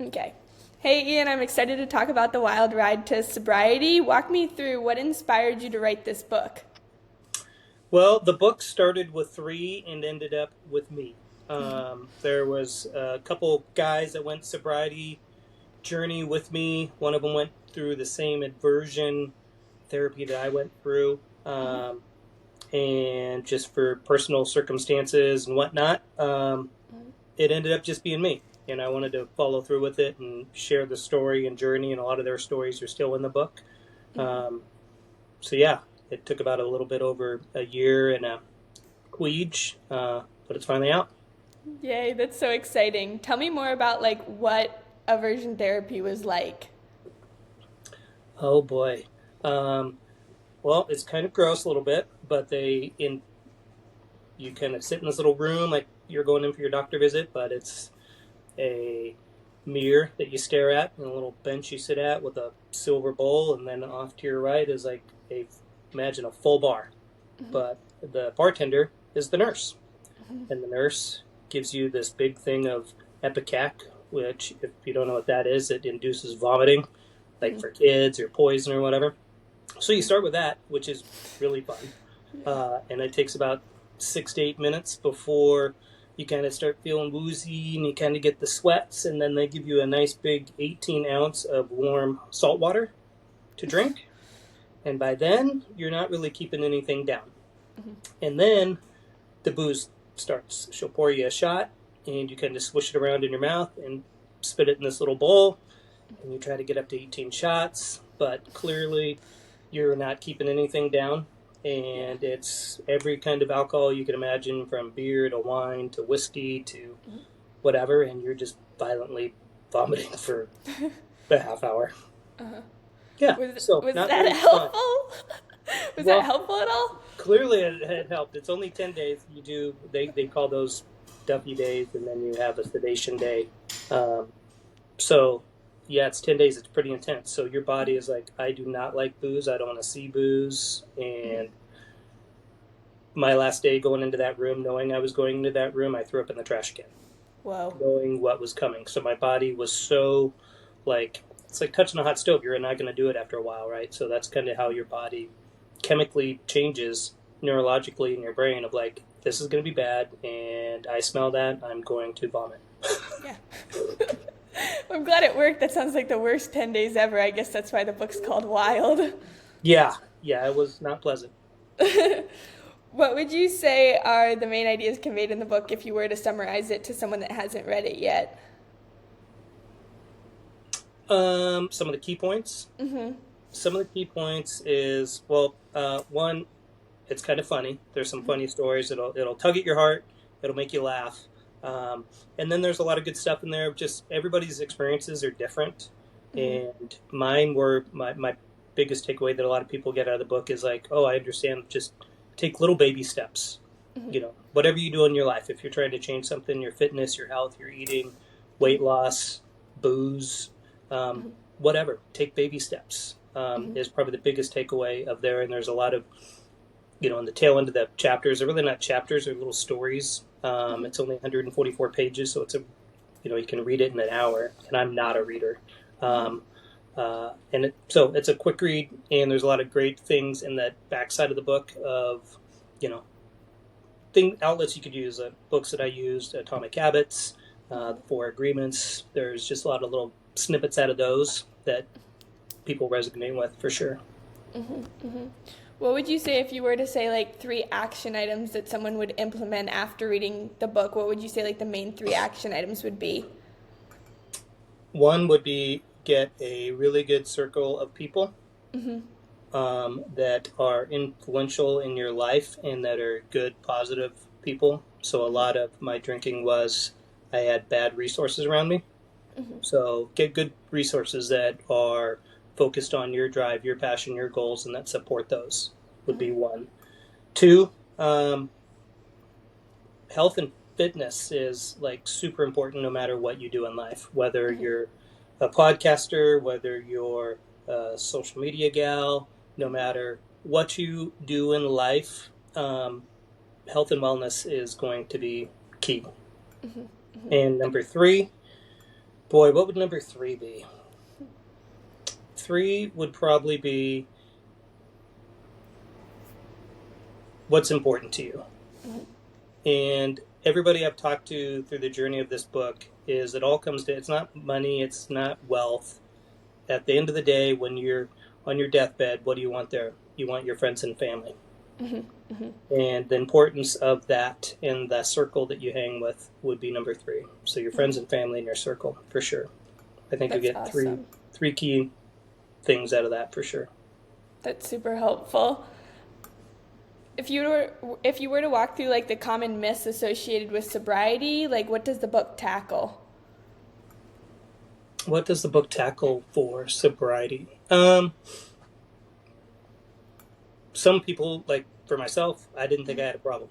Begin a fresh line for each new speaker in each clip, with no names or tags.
Okay. Hey, Ian, I'm excited to talk about the wild ride to sobriety. Walk me through what inspired you to write this book.
Well, the book started with three and ended up with me. There was a couple guys that went sobriety journey with me. One of them went through the same aversion therapy that I went through, and just for personal circumstances and whatnot, it ended up just being me. And I wanted to follow through with it and share the story and journey, and a lot of their stories are still in the book. Um, so yeah, it took about a little bit over a year and a queege, but it's finally out.
Yay, that's so exciting. Tell me more about what aversion therapy was like.
Oh boy. Um, well, it's kind of gross a little bit, but they in you kind of sit in this little room like you're going in for your doctor visit, but it's a mirror that you stare at and a little bench you sit at with a silver bowl, and then off to your right is like a imagine a full bar, but the bartender is the nurse, and the nurse gives you this big thing of Epicac, which, if you don't know what that is, it induces vomiting, like for kids or poison or whatever. So you start with that, which is really fun, and it takes about 6 to 8 minutes before you kind of start feeling woozy and you kind of get the sweats, and then they give you a nice big 18 ounce of warm salt water to drink, and by then you're not really keeping anything down. And then the booze starts. She'll pour you a shot, and you kind of swish it around in your mouth and spit it in this little bowl, and you try to get up to 18 shots, but clearly you're not keeping anything down. And it's every kind of alcohol you can imagine, from beer to wine to whiskey to whatever, and you're just violently vomiting for a half hour. Yeah, so
Was
not
that
very fun.
helpful? Was that
Well,
helpful at all?
clearly it helped. It's only 10 days. They call those Duffy days, and then you have a sedation day. Um, so, yeah, it's 10 days. It's pretty intense. So your body is like, I do not like booze. I don't want to see booze. And my last day going into that room, knowing I was going into that room, I threw up in the trash can,
Whoa.
knowing what was coming. So my body was so like, it's like touching a hot stove. You're not going to do it after a while, right? So that's kind of how your body chemically changes neurologically in your brain of like, this is going to be bad, and I smell that, I'm going to vomit.
Yeah. I'm glad it worked. That sounds like the worst 10 days ever. I guess that's why the book's called Wild.
Yeah, yeah, it was not pleasant.
What would you say are the main ideas conveyed in the book if you were to summarize it to someone that hasn't read it yet?
Some of the key points. Some of the key points is, well, one, it's kind of funny. There's some funny stories. It'll tug at your heart. It'll make you laugh. And then there's a lot of good stuff in there. Just everybody's experiences are different, and mine were my biggest takeaway that a lot of people get out of the book is like, oh, I understand. Just take little baby steps. Whatever you do in your life, if you're trying to change something, your fitness, your health, your eating, weight loss, booze, whatever, take baby steps. Is probably the biggest takeaway of there. And there's a lot of, in the tail end of the chapters, they're really not chapters, they're little stories. It's only 144 pages, so you can read it in an hour, and I'm not a reader. So it's a quick read, and there's a lot of great things in that backside of the book of, outlets you could use, books that I used, Atomic Habits, the Four Agreements. There's just a lot of little snippets out of those that people resonate with for sure.
What would you say if you were to say like 3 action items that someone would implement after reading the book? What would you say like the main 3 action items would be?
One would be get a really good circle of people that are influential in your life and that are good, positive people. So a lot of my drinking was I had bad resources around me. So get good resources that are focused on your drive, your passion, your goals, and that support those would be one. Two, health and fitness is like super important no matter what you do in life, whether you're a podcaster, whether you're a social media gal, no matter what you do in life, health and wellness is going to be key. And number three, Boy, what would number 3 be? 3 would probably be what's important to you. And everybody I've talked to through the journey of this book is it all comes to, it's not money, it's not wealth. At the end of the day, when you're on your deathbed, what do you want there? You want your friends and family. And the importance of that in the circle that you hang with would be number 3. So your friends and family in your circle, for sure. I think you get
awesome.
three key things out of that, for sure.
That's super helpful. If you were to walk through like the common myths associated with sobriety, like what does the book tackle?
What does the book tackle for sobriety? Some people, like for myself, I didn't think I had a problem.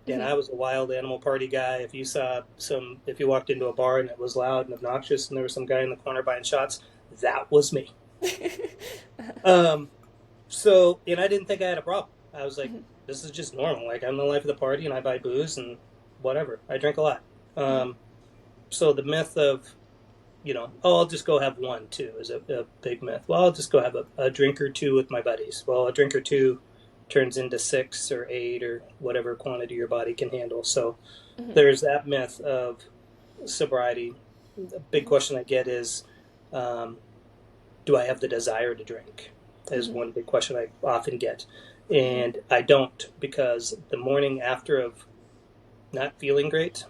And I was a wild animal party guy. If you walked into a bar and it was loud and obnoxious and there was some guy in the corner buying shots, that was me. And I didn't think I had a problem. I was like, this is just normal. Like, I'm the life of the party and I buy booze and whatever. I drink a lot. So the myth of, I'll just go have one, too, is a big myth. Well, I'll just go have a drink or two with my buddies. Well, a drink or two turns into 6 or 8 or whatever quantity your body can handle. So there's that myth of sobriety. The big question I get is, do I have the desire to drink? Is one big question I often get. And I don't, because the morning after of not feeling great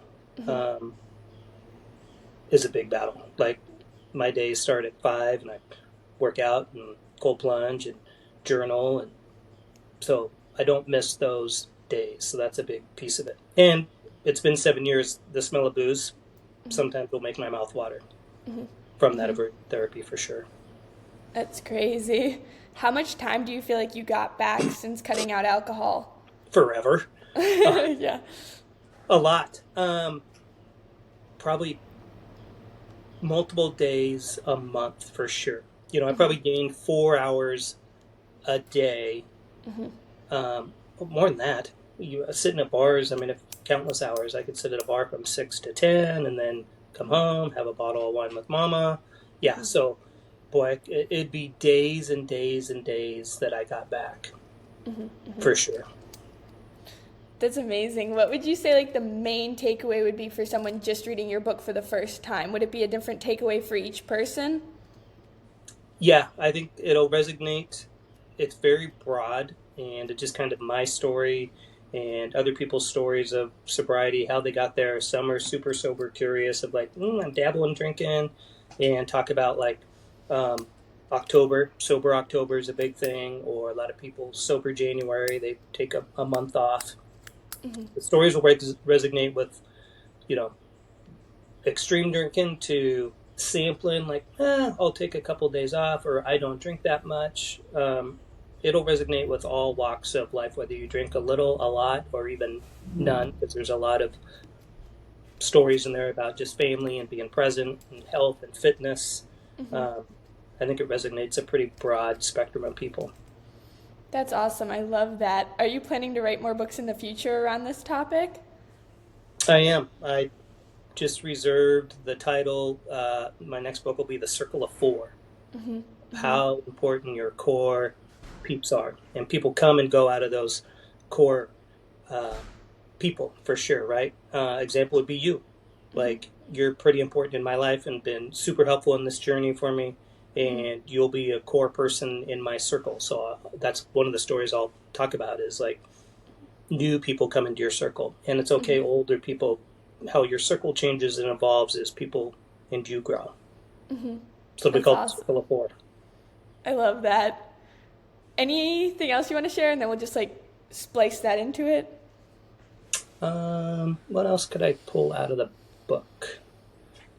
is a big battle. Like, my days start at 5 and I work out and cold plunge and journal, and so I don't miss those days. So that's a big piece of it. And it's been 7 years. The smell of booze sometimes will make my mouth water from that therapy, for sure.
That's crazy. How much time do you feel like you got back since cutting out alcohol?
Forever.
Yeah.
A lot. Probably multiple days a month, for sure. I probably gained 4 hours a day. More than that. Sitting at bars, countless hours. I could sit at a bar from 6 to 10 and then come home, have a bottle of wine with mama. Yeah, so, boy, it'd be days and days and days that I got back, for sure.
That's amazing. What would you say like the main takeaway would be for someone just reading your book for the first time? Would it be a different takeaway for each person?
Yeah, I think it'll resonate. It's very broad, and it's just kind of my story and other people's stories of sobriety, how they got there. Some are super sober curious of like, I'm dabbling drinking, and talk about like October. Sober October is a big thing, or a lot of people sober January, they take a month off. The stories will resonate with, extreme drinking to sampling, like, I'll take a couple days off, or I don't drink that much. It'll resonate with all walks of life, whether you drink a little, a lot, or even none, because there's a lot of stories in there about just family and being present and health and fitness. I think it resonates a pretty broad spectrum of people.
That's awesome. I love that. Are you planning to write more books in the future around this topic?
I am. I just reserved the title. My next book will be The Circle of Four. How important your core peeps are. And people come and go out of those core people, for sure, right? Example would be you. Like, you're pretty important in my life and been super helpful in this journey for me. And you'll be a core person in my circle. So that's one of the stories I'll talk about, is like new people come into your circle. And it's okay, older people, how your circle changes and evolves as people and you grow. So it'll be called The Circle of Four.
I love that. Anything else you want to share? And then we'll just like splice that into it.
What else could I pull out of the book?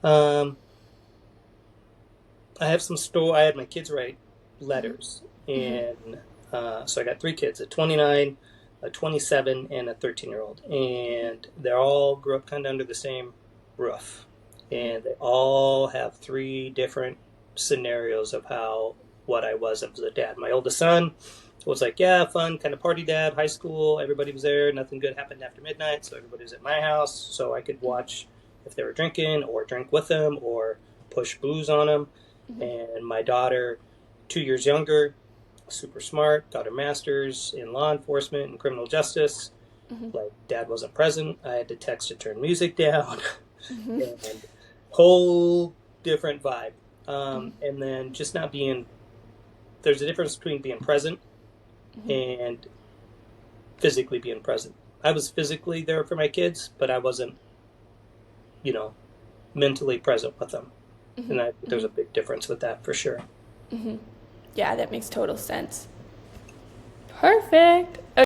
I have I had my kids write letters, and so I got 3 kids, a 29, a 27, and a 13-year-old, and they all grew up kind of under the same roof, and they all have 3 different scenarios of what I was as a dad. My oldest son was like, yeah, fun, kind of party dad, high school, everybody was there, nothing good happened after midnight, so everybody was at my house, so I could watch if they were drinking or drink with them, or push booze on them. And my daughter, 2 years younger, super smart, got her master's in law enforcement and criminal justice. Like, dad wasn't present. I had to text to turn music down. And whole different vibe. And then just not being, there's a difference between being present and physically being present. I was physically there for my kids, but I wasn't, mentally present with them. And there's a big difference with that for sure.
Yeah, that makes total sense. Perfect.